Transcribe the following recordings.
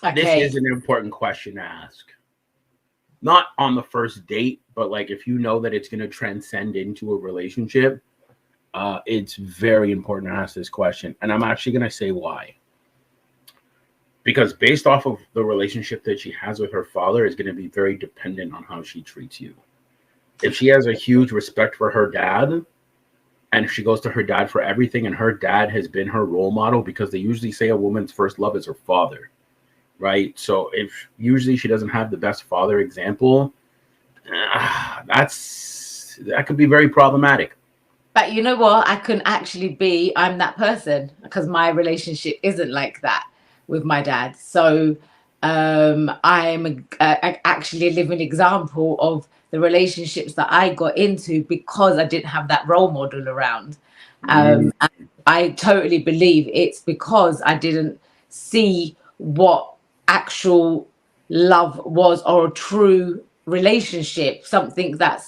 This Okay. is an important question to ask. Not on the first date, but like if you know that it's going to transcend into a relationship, it's very important to ask this question. And I'm actually going to say why. Because based off of the relationship that she has with her father is going to be very dependent on how she treats you. If she has a huge respect for her dad, and if she goes to her dad for everything, and her dad has been her role model, because they usually say a woman's first love is her father, right? So if usually she doesn't have the best father example, that could be very problematic. But you know what? I can actually I'm that person because my relationship isn't like that with my dad. So actually a living example of the relationships that I got into because I didn't have that role model around. Mm, And I totally believe it's because I didn't see what actual love was, or a true relationship, something that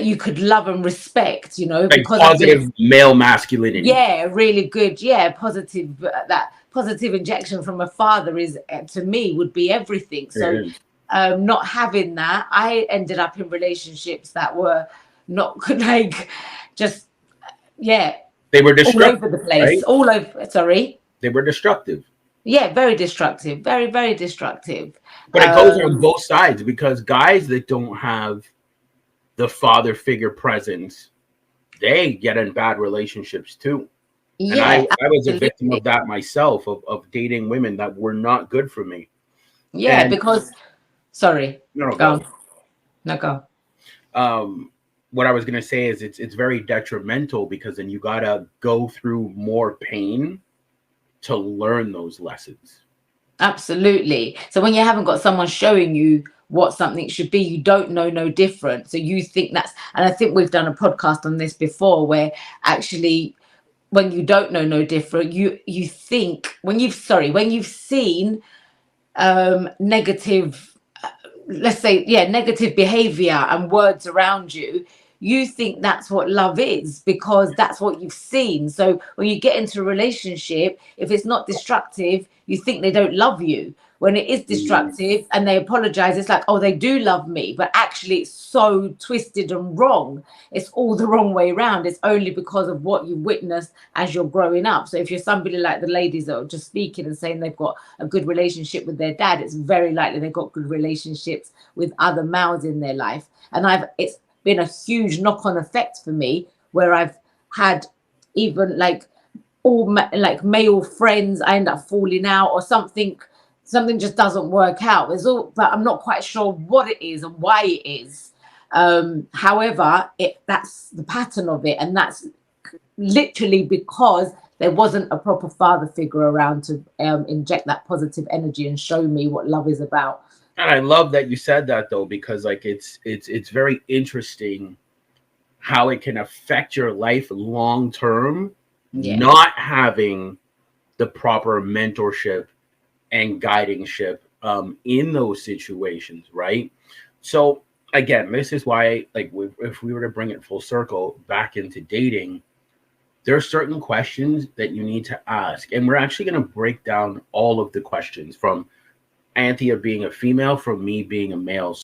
you could love and respect, like because I've been, positive male masculinity. yeah, really good, yeah, positive. That positive injection from a father is, to me, would be everything. It So, is. not having that, I ended up in relationships that were not like, just, yeah, They were all over destructive, the place, right? all over. Sorry, They were destructive. yeah, very destructive, very, very destructive. But it goes on both sides, because guys that don't have the father figure presence, they get in bad relationships too. And I, Yeah, I was a victim absolutely. of that myself, of dating women that were not good for me. Yeah, And because, sorry, no, go go. on. No, go. Um, what I was gonna say is it's very detrimental, because then you gotta go through more pain to learn those lessons. Absolutely. So when you haven't got someone showing you what something should be, you don't know no different. So you think and I think we've done a podcast on this before, where actually when you don't know no different, you think, when you've seen negative, let's say, yeah, negative behavior and words around you, you think that's what love is because that's what you've seen. So when you get into a relationship, if it's not destructive, you think they don't love you. When it is Mm, destructive and they apologize, it's like, oh, they do love me. But actually, it's so twisted and wrong. It's all the wrong way around. It's only because of what you witnessed as you're growing up. So if you're somebody like the ladies that are just speaking and saying they've got a good relationship with their dad, it's very likely they've got good relationships with other males in their life. And it's been a huge knock-on effect for me, where I've had even like like male friends, I end up falling out, or something just doesn't work out. But I'm not quite sure what it is and why it is. However, that's the pattern of it, and that's literally because there wasn't a proper father figure around to inject that positive energy and show me what love is about. and I love that you said that, though, because like it's very interesting how it can affect your life long term, Yeah. not having the proper mentorship and guidingship in those situations, right? So again, this is why, like, if we were to bring it full circle back into dating, there are certain questions that you need to ask, and we're actually going to break down all of the questions, from Anthea being a female, from me being a male.